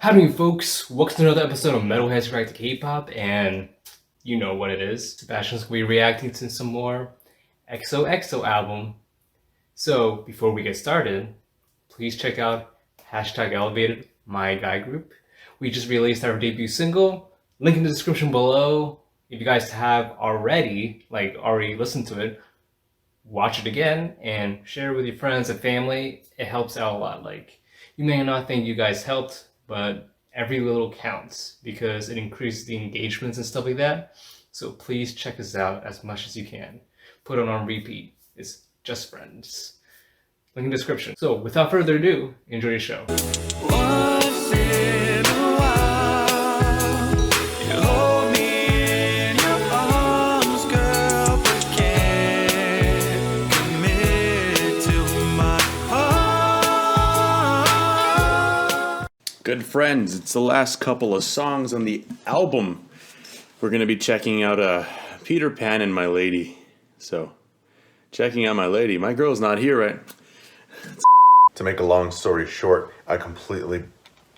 Howdy, folks. Welcome to another episode of Metalheads React to K-pop, and you know what it is. Sebastian's going to be reacting to some more EXO XOXO album. So, before we get started, please check out #Elevated, my guy group. We just released our debut single. Link in the description below. If you guys have already listened to it, watch it again and share it with your friends and family. It helps out a lot. You may not think you guys helped, but every little counts because it increases the engagements and stuff like that. So please check us out as much as you can. Put it on repeat. It's just friends. Link in the description. So without further ado, enjoy the show. Good friends, it's the last couple of songs on the album. We're going to be checking out Peter Pan and My Lady. So, checking out My Lady. My girl's not here, right? To make a long story short, I completely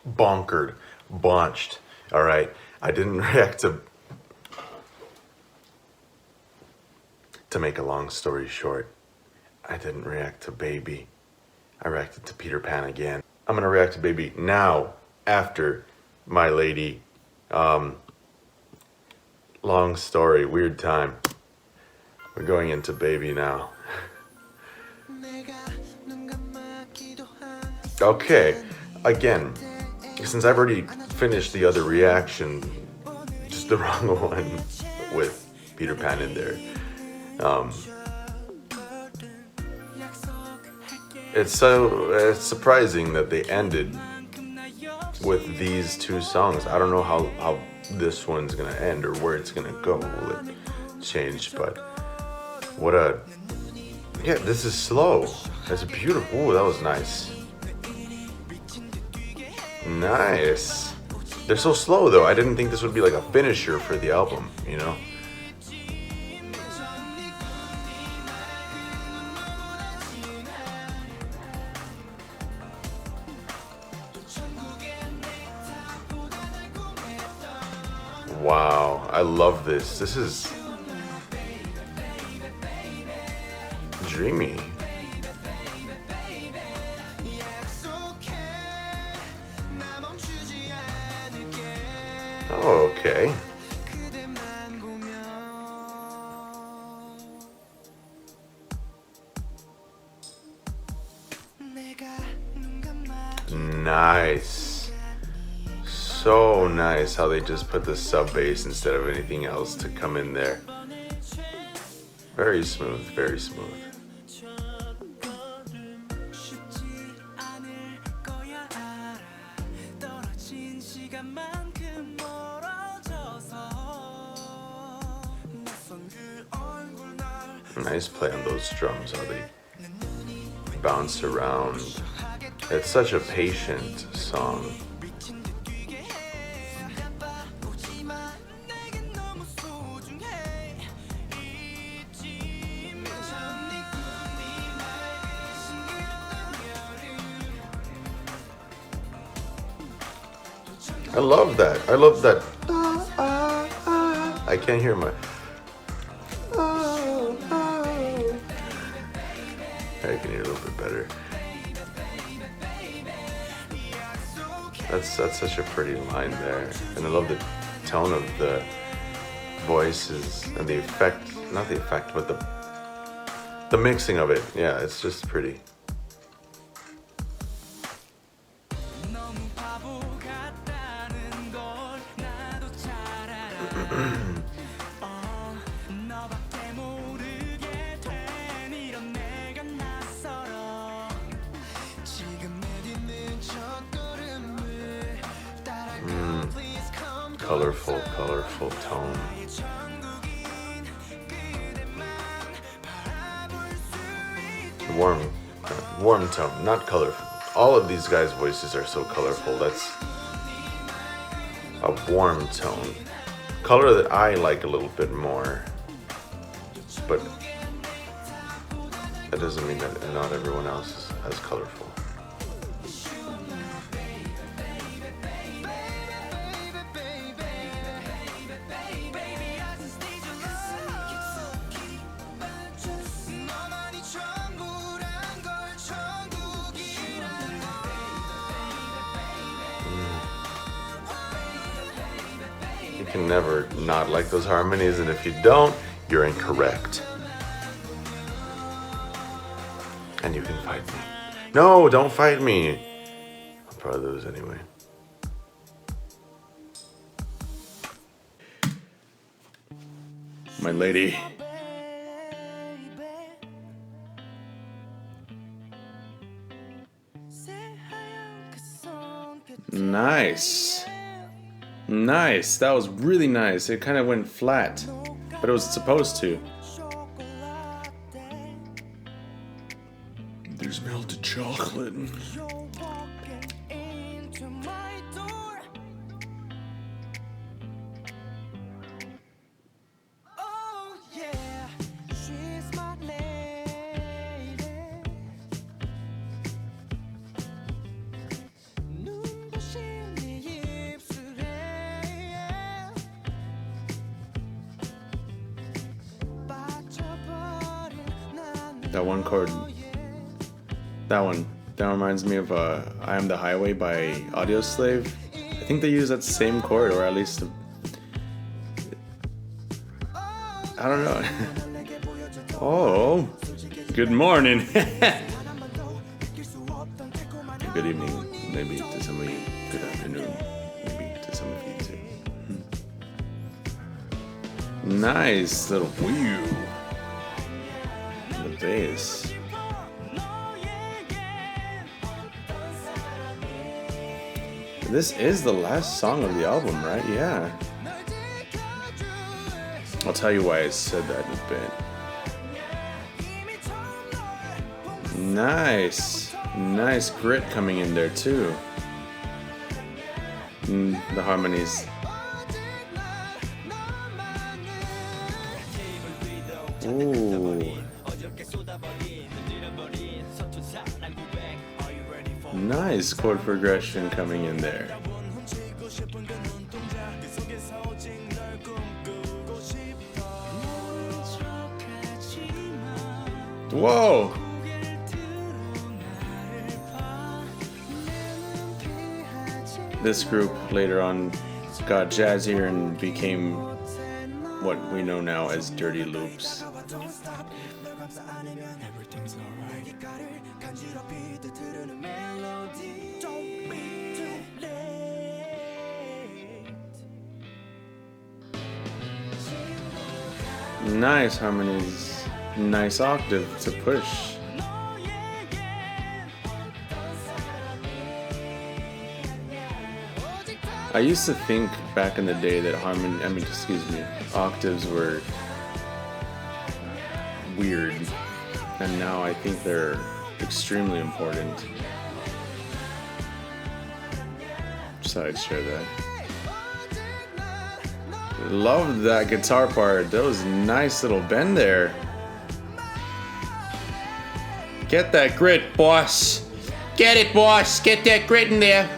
bonched. All right, I didn't react to. To make a long story short, I didn't react to Baby. I reacted to Peter Pan again. I'm gonna react to Baby now after My Lady. Long story, weird time. We're going into Baby now. Okay, again, since I've already finished the other reaction, just the wrong one with Peter Pan in there. It's surprising that they ended with these two songs. I don't know how this one's gonna end or where it's gonna go. Will it change? But yeah, this is slow. That's beautiful. Ooh, that was nice. Nice. They're so slow though. I didn't think this would be like a finisher for the album, you know? Wow, I love this. This is dreamy. Oh, okay. Nice. So nice how they just put the sub bass instead of anything else to come in there. Very smooth, very smooth. Nice play on those drums, how they bounce around. It's such a patient song. I love that. I love that. I can't hear my. I can hear a little bit better. That's such a pretty line there, and I love the tone of the voices and the effect. Not the effect, but the mixing of it. Yeah, it's just pretty. Colorful tone. Warm tone, not colorful. All of these guys' voices are so colorful. That's a warm tone. Color that I like a little bit more, but that doesn't mean that not everyone else is as colorful. can never not like those harmonies, and if you don't, you're incorrect. And you can fight me. No, don't fight me. I'll probably lose anyway. My lady. Nice. Nice. That was really nice. It kind of went flat, but it was supposed to. There's melted chocolate. That one chord, that reminds me of I Am the Highway by Audioslave. I think they use that same chord, or at least, I don't know. Oh, good morning. Good evening, maybe to some of you. Good afternoon, maybe to some of you too. Nice little wheel. The bass. This is the last song of the album, right? Yeah. I'll tell you why I said that in a bit. Nice. Nice grit coming in there too. The harmonies. Ooh. Nice chord progression coming in there. Whoa! This group later on got jazzier and became what we know now as Dirty Loops. Nice harmonies, nice octave to push. I used to think back in the day that octaves were weird, and now I think they're extremely important. So I'd share that. Love that guitar part. That was a nice little bend there. Get that grit, boss. Get it, boss. Get that grit in there.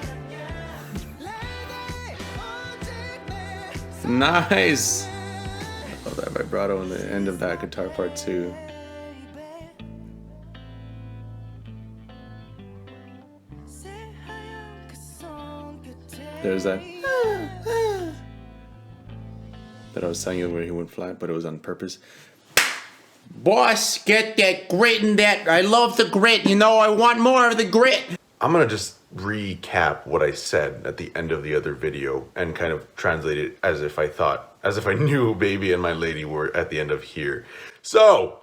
Nice. I love that vibrato in the end of that guitar part too. There's that I was telling you where he went flat, but it was on purpose. Boss, get that grit in that. I love the grit. You know, I want more of the grit. I'm gonna just recap what I said at the end of the other video and kind of translate it as if I knew Baby and My Lady were at the end of here. So,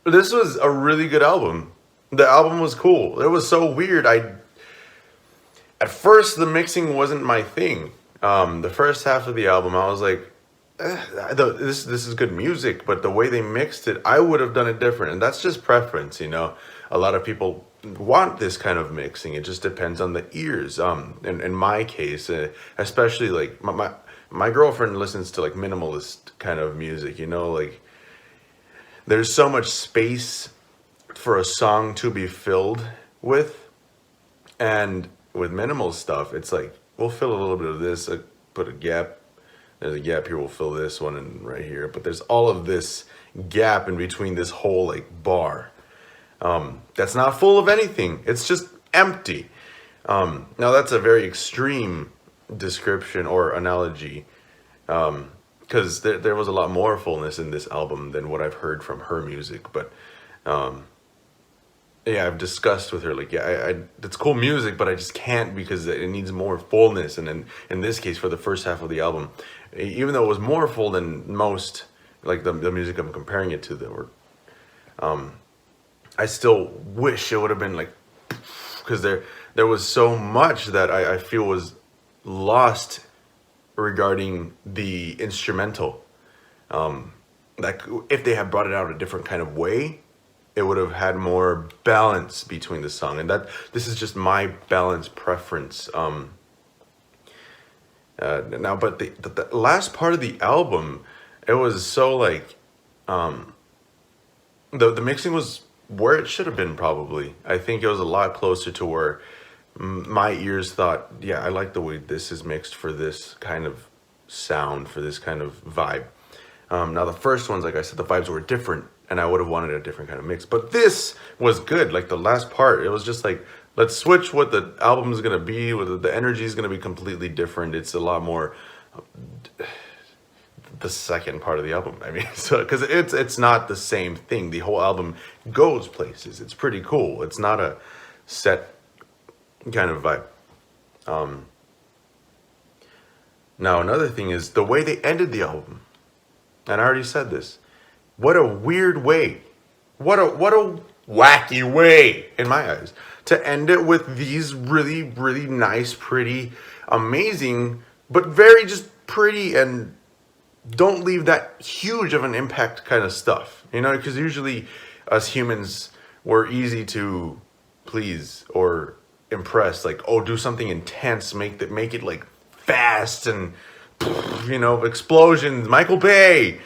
this was a really good album. The album was cool. It was so weird. At first, the mixing wasn't my thing. The first half of the album, I was like, this is good music, but the way they mixed it, I would have done it different. And that's just preference, you know. A lot of people want this kind of mixing. It just depends on the ears. In my case, especially like my girlfriend listens to like minimalist kind of music, you know, like there's so much space for a song to be filled with, and with minimal stuff, it's like, we'll fill a little bit of this, put a gap, there's a gap here, we'll fill this one and right here, but there's all of this gap in between this whole like bar. That's not full of anything, it's just empty. Now that's a very extreme description or analogy, because there was a lot more fullness in this album than what I've heard from her music. But yeah, I've discussed with her, like, yeah, it's cool music, but I just can't, because it needs more fullness. And in this case, for the first half of the album, even though it was more full than most, like the music I'm comparing it to, that were, I still wish it would have been like, because there was so much that I feel was lost regarding the instrumental. Like, if they had brought it out a different kind of way, it would have had more balance between the song. And that, this is just my balance preference. Now, but the last part of the album, it was so like, the mixing was where it should have been, probably. I think it was a lot closer to where my ears thought, yeah, I like the way this is mixed for this kind of sound, for this kind of vibe. Now the first ones, like I said, the vibes were different, and I would have wanted a different kind of mix. But this was good. Like the last part, it was just like, let's switch what the album is gonna be. Whether the energy is gonna be completely different. It's a lot more the second part of the album. I mean, so because it's not the same thing. The whole album goes places. It's pretty cool. It's not a set kind of vibe. Now another thing is the way they ended the album. And I already said this. What a weird way. What a wacky way, in my eyes, to end it with these really, really nice, pretty, amazing, but very just pretty and don't leave that huge of an impact kind of stuff. You know, because usually us humans, we're easy to please or impress. Like, oh, do something intense, make it like fast and, you know, explosions, Michael Bay.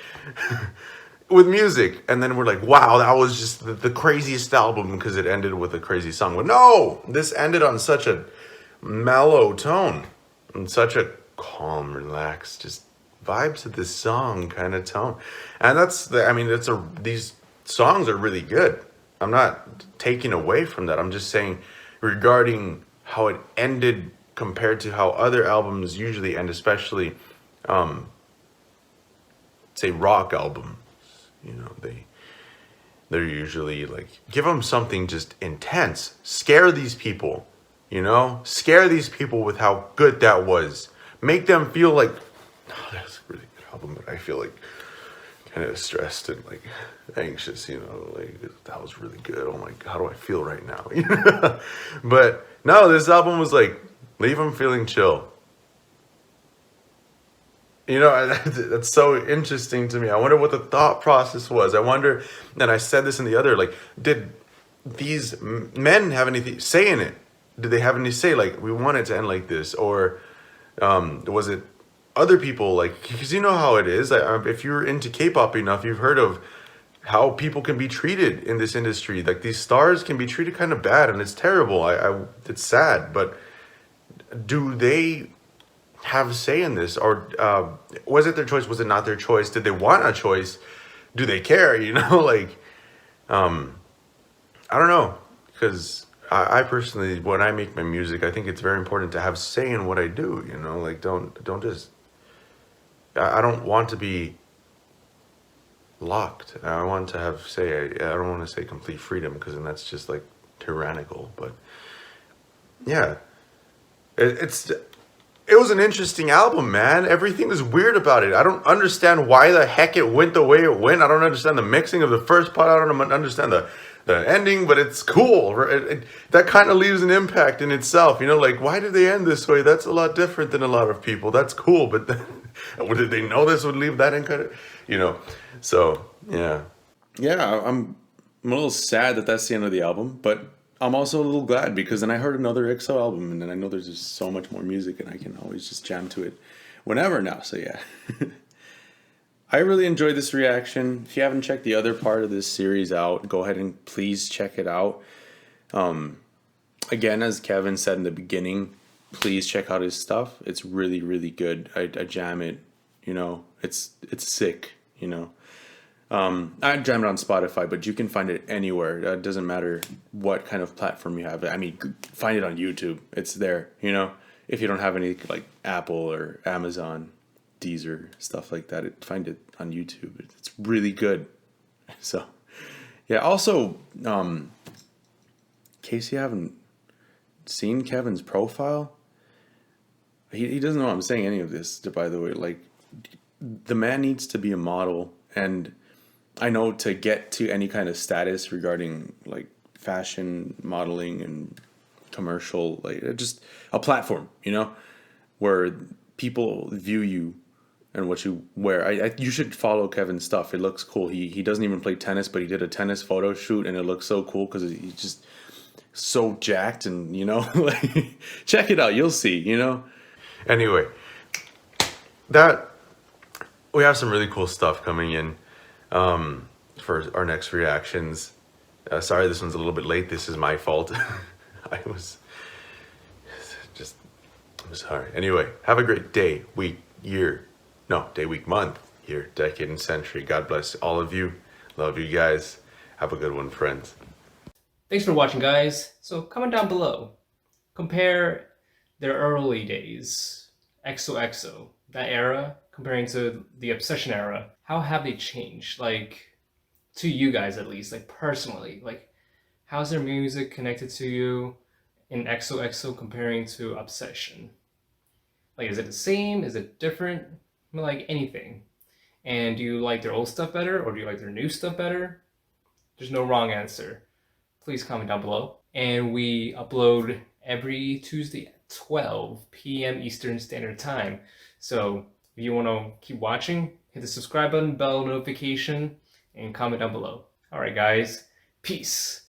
With music, and then we're like, wow, that was just the craziest album because it ended with a crazy song. But no, this ended on such a mellow tone and such a calm, relaxed, just vibe to this song kind of tone. And these songs are really good. I'm not taking away from that. I'm just saying regarding how it ended compared to how other albums usually end, especially say rock albums. You know, they're usually like, give them something just intense, scare these people, you know, scare these people with how good that was, make them feel like, oh, that's a really good album, but I feel like kind of stressed and like anxious, you know, like that was really good. Oh my God, how do I feel right now? But no, this album was like, leave them feeling chill. You know, that's so interesting to me. I wonder what the thought process was. I wonder, and I said this in the other, like, did these men have anything say in it? Did they have any say, like, we want it to end like this? Or was it other people, like, because you know how it is. If you're into K-pop enough, you've heard of how people can be treated in this industry. Like, these stars can be treated kind of bad, and it's terrible. It's sad, but do they have a say in this, or was it their choice? Was it not their choice? Did they want a choice? Do they care? You know, like, I don't know, because I personally, when I make my music, I think it's very important to have say in what I do. You know, like, don't just. I don't want to be locked. I want to have say. I don't want to say complete freedom, because then that's just like tyrannical. But yeah, it was an interesting album, man. Everything was weird about it. I don't understand why the heck it went the way it went. I don't understand the mixing of the first part. I don't understand the ending, but it's cool. That kind of leaves an impact in itself. You know, like, why did they end this way? That's a lot different than a lot of people. That's cool, but then, did they know this would leave that in kind of, you know? So, yeah. Yeah, I'm a little sad that that's the end of the album, but I'm also a little glad, because then I heard another EXO album, and then I know there's just so much more music, and I can always just jam to it whenever now. So yeah, I really enjoyed this reaction. If you haven't checked the other part of this series out, go ahead and please check it out. Again, as Kevin said in the beginning, please check out his stuff. It's really, really good. I jam it. You know, it's sick. You know. I jam it on Spotify, but you can find it anywhere. It doesn't matter what kind of platform you have. I mean, find it on YouTube. It's there, you know. if you don't have any like Apple or Amazon, Deezer, stuff like that, find it on YouTube. It's really good. So yeah. Also, in case you haven't seen Kevin's profile, he doesn't know I'm saying any of this, by the way. Like, the man needs to be a model, and I know to get to any kind of status regarding like fashion modeling and commercial, like just a platform, where people view you and what you wear. You should follow Kevin's stuff. It looks cool. He doesn't even play tennis, but he did a tennis photo shoot, and it looks so cool because he's just so jacked, and like, check it out. You'll see. Anyway, that we have some really cool stuff coming in for our next reactions. Sorry, this one's a little bit late. This is my fault. I'm sorry. Anyway, have a great day, week, year. No, day, week, month, year, decade, and century. God bless all of you. Love you guys. Have a good one, friends. Thanks for watching, guys. So comment down below. Compare their early days, XOXO, that era, comparing to the Obsession era. How have they changed? Like, to you guys at least, like personally. Like, how's their music connected to you in XOXO comparing to Obsession? Like, is it the same? Is it different? Like, anything. And do you like their old stuff better, or do you like their new stuff better? There's no wrong answer. Please comment down below. And we upload every Tuesday at 12 p.m. Eastern Standard Time. So if you want to keep watching, hit the subscribe button, bell notification, and comment down below. Alright guys, peace.